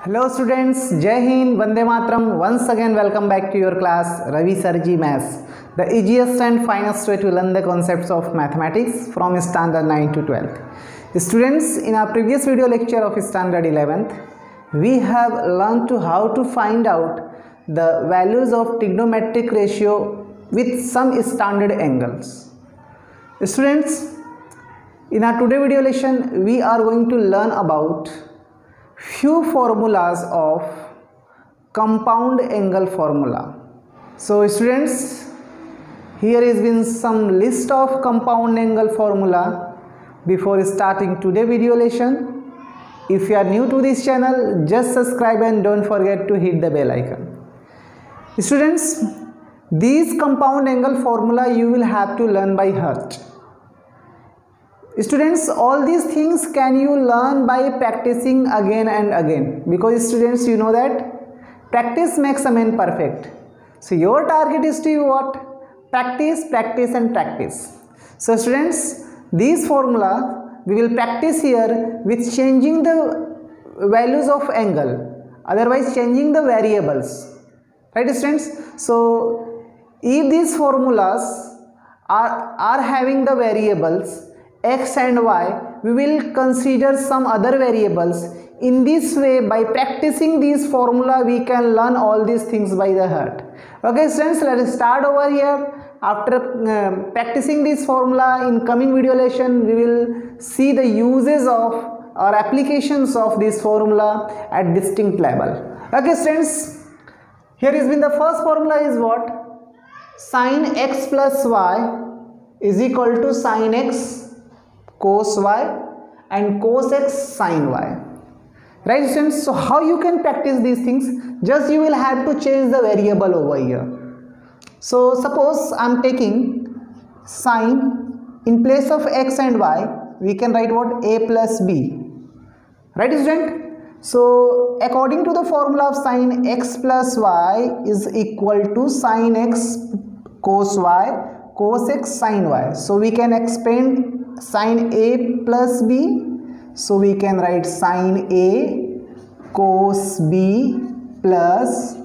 Hello students, Jai Hind, Vande Mataram. Once again welcome back to your class Ravi Sarji Maths, the easiest and finest way to learn the concepts of mathematics from standard 9 to 12th. Students, in our previous video lecture of standard 11th, we have learned how to find out the values of trigonometric ratio with some standard angles. Students, in our today video lesson, we are going to learn about few formulas of compound angle formula. So students, here is been some list of compound angle formula before starting today video lesson. If you are new to this channel, just subscribe and don't forget to hit the bell icon. Students, these compound angle formula you will have to learn by heart. Students, all these things can you learn by practicing again and again, because students, you know that practice makes a man perfect. So your target is to what? Practice, practice and practice. So students, these formula we will practice here with changing the values of angle, otherwise changing the variables, right students? So if these formulas are having the variables x and y, we will consider some other variables. In this way, by practicing these formula, we can learn all these things by the heart. Okay students, let us start over here. After practicing this formula, in coming video lesson we will see the uses of or applications of this formula at distinct level. Okay students, here has been the first formula is what? Sin x plus y is equal to sin x cos y and cos x sin y, right students? So how you can practice these things? Just you will have to change the variable over here. So suppose I am taking sin, in place of x and y we can write what? A plus b, right student? So according to the formula of sin x plus y is equal to sin x cos y cos x sin y. So we can expand sin a plus b, so we can write sin a cos b plus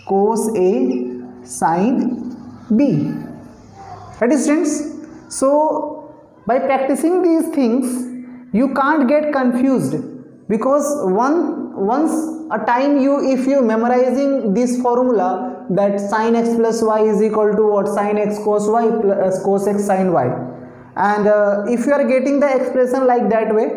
cos a sin b, right students? So by practicing these things you can't get confused, because once a time if you memorizing this formula that sin x plus y is equal to what? Sin x cos y plus cos x sin y. And if you are getting the expression like that way,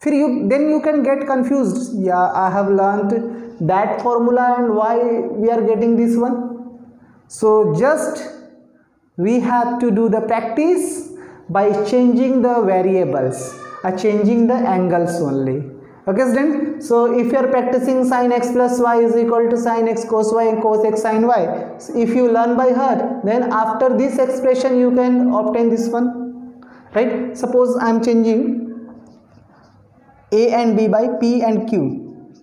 then you can get confused. Yeah, I have learned that formula and why we are getting this one. So just we have to do the practice by changing the variables, changing the angles only. Okay students, so if you are practicing sin x plus y is equal to sin x cos y and cos x sin y, so if you learn by heart, then after this expression you can obtain this one, right? Suppose I am changing a and b by p and q,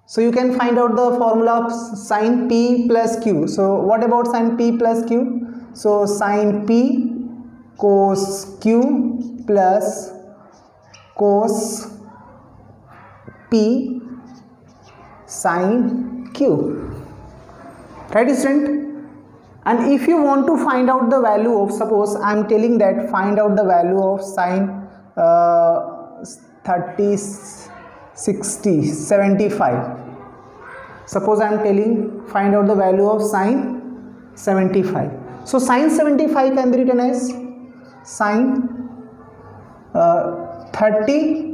so you can find out the formula of sin p plus q. So what about sin p plus q? So sin p cos q plus cos p sin q, right student? And if you want to find out the value of, suppose I am telling that find out the value of sin 30 60 75, suppose I am telling find out the value of sin 75. So sin 75 can be written as sin 30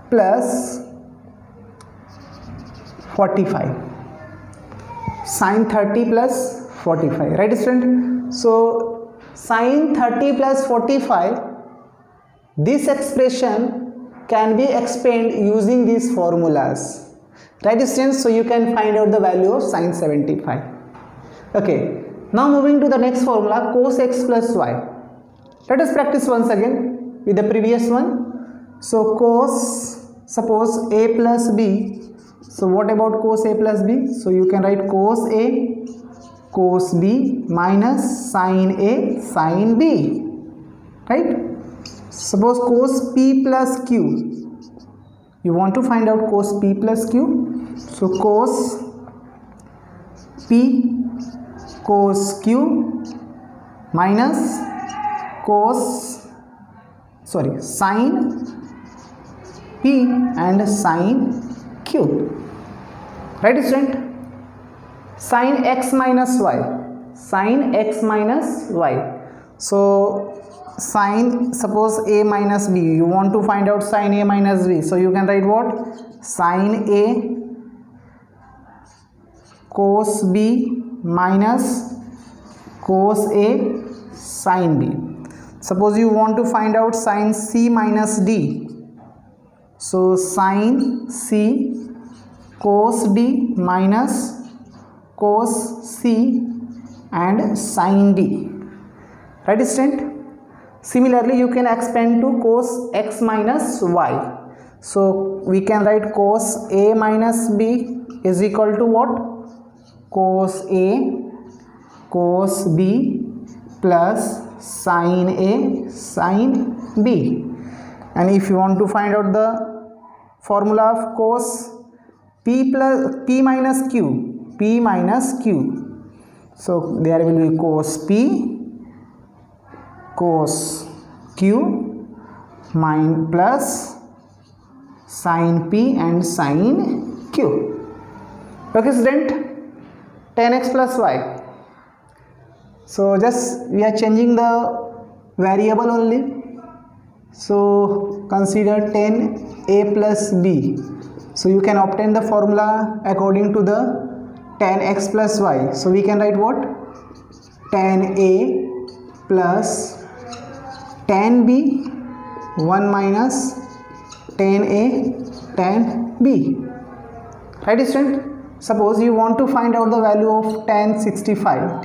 plus 45, sin 30 plus 45, right student? So sin 30 plus 45, this expression can be explained using these formulas, right students? So you can find out the value of sin 75. Okay, now moving to the next formula, cos x plus y. Let us practice once again with the previous one. So cos, suppose a plus b, so what about cos a plus b? So you can write cos a cos b minus sin a sin b, right? Suppose cos p plus q, you want to find out cos p plus q. So cos p cos q minus sin p and sin q. Right student? Sin x minus y, so sin, suppose a minus b, you want to find out sin a minus b, so you can write what? Sin a cos b minus cos a sin b. Suppose you want to find out sin c minus d, so sin c cos d minus cos c and sin d. Right student? Similarly you can expand to cos x minus y, so we can write cos a minus b is equal to what? Cos a cos b plus sin a sin b. And if you want to find out the formula of cos p minus q, so there will be cos p cos q plus sin p and sin q. Okay student, 10x plus y, so just we are changing the variable only, so consider 10a plus b, so you can obtain the formula according to the 10x plus y. So we can write what? 10a plus 10b 1 minus 10a 10b. Right student? Suppose you want to find out the value of 1075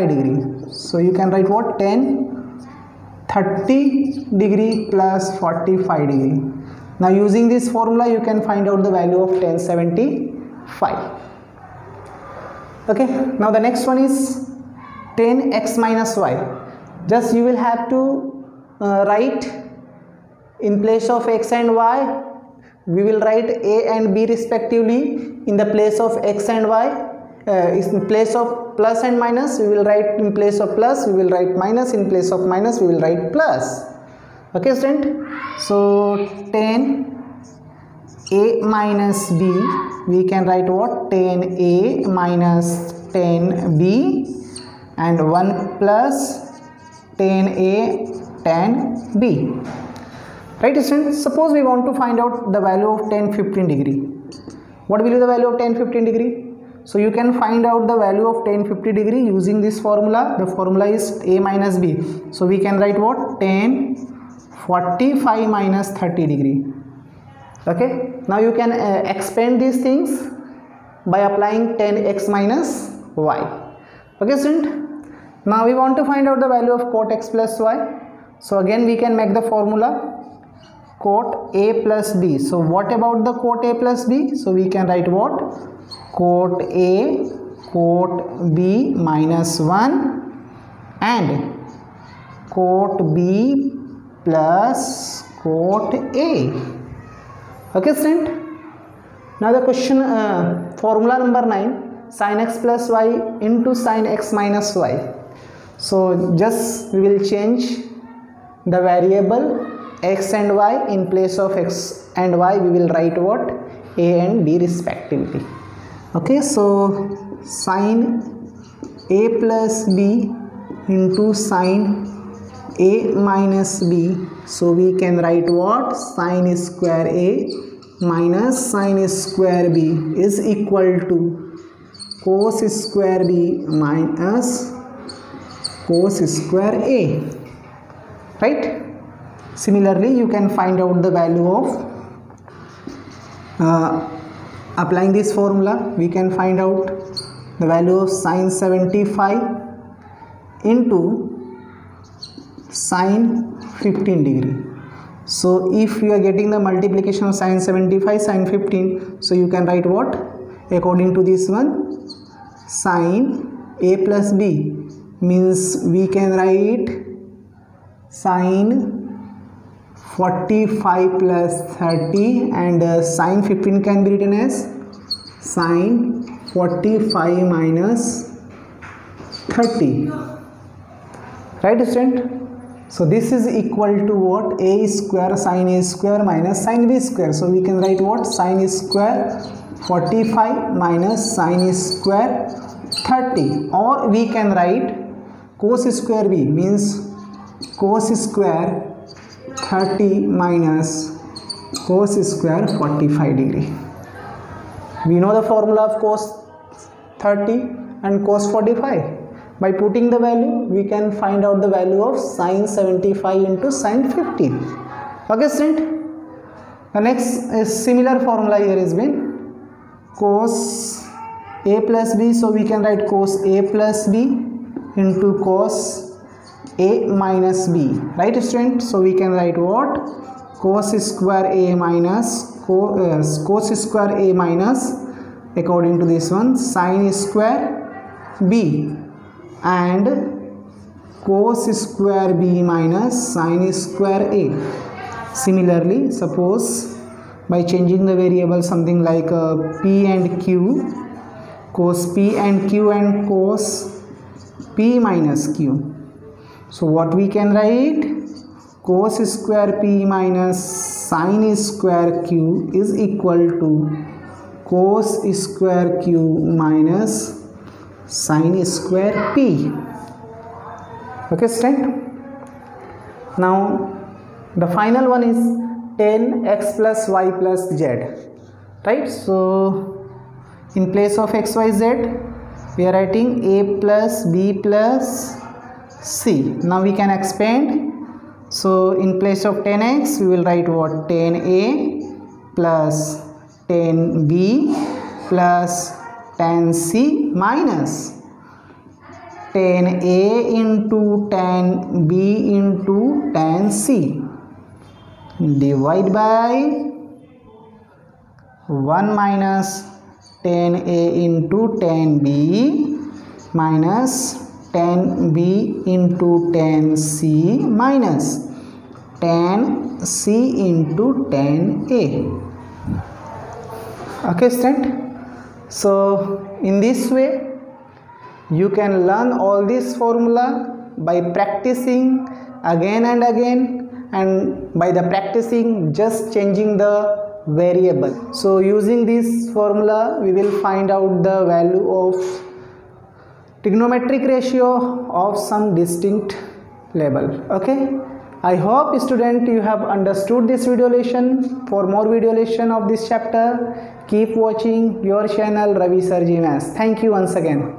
degree, so you can write what? 1030 degree plus 45 degree. Now using this formula you can find out the value of 1075. Okay, now the next one is 10x minus y. Just you will have to write in place of x and y, we will write a and b respectively. In the place of x and y, in place of plus and minus, we will write in place of plus, we will write minus, in place of minus, we will write plus. Okay student? So 10a minus b, we can write what? 10a minus 10b and 1 plus 10a 10b. Right students? Suppose we want to find out the value of 1015 degree. What will be the value of 1015 degree? So you can find out the value of 1050 degree using this formula. The formula is a minus b, so we can write what? 1045 minus 30 degree. Okay, now you can expand these things by applying 10x minus y. Okay student? Now we want to find out the value of cot x plus y, so again we can make the formula cot a plus b. So what about the cot a plus b? So we can write what? Cot a cot b minus 1 and cot b plus cot a. Okay student? Now the question, formula number 9, sin x plus y into sin x minus y. So just we will change the variable x and y. In place of x and y we will write what? A and b respectively. Okay, so sin a plus b into sin a minus b, so we can write what? Sin square a minus sin square b is equal to cos square b minus cos square a. Right? Similarly you can find out the value of applying this formula. We can find out the value of sin 75 into sin 15 degree. So if you are getting the multiplication of sin 75 sin 15, so you can write what? According to this one, sin a plus b means we can write sin 45 plus 30, and sine 15 can be written as sine 45 minus 30. Right, student? So this is equal to what? A square sine A square minus sine B square. So we can write what? Sine square 45 minus sine square 30, or we can write cos square B, means cos square 30 minus cos square 45 degree. We know the formula of cos 30 and cos 45. By putting the value, we can find out the value of sine 75 into sine 15. Okay, student? The next similar formula here has been cos A plus B. So we can write cos A plus B into cos A minus B. Right, student? So we can write what? Cos square A minus cos square A minus, according to this one, sine square B, and cos square B minus sine square A. Similarly, suppose by changing the variable something like P and Q, cos P and Q and cos P minus Q. So what we can write? Cos square P minus sine square Q is equal to cos square Q minus sine square P. Okay, student? Now the final one is 10x plus y plus z. Right? So in place of x, y, z, we are writing a plus b plus c. Now we can expand. So in place of 10x, we will write what? 10a plus 10b plus 10c minus 10a into 10b into 10c, divide by 1 minus 10a into 10b minus 10b into 10c minus 10c into 10a. Okay, student? So in this way you can learn all this formula by practicing again and again, and by the practicing just changing the variable. So using this formula we will find out the value of trigonometric ratio of some distinct label. Okay, I hope student you have understood this video lesson. For more video lesson of this chapter, keep watching your channel Ravi Sir G Maths. Thank you once again.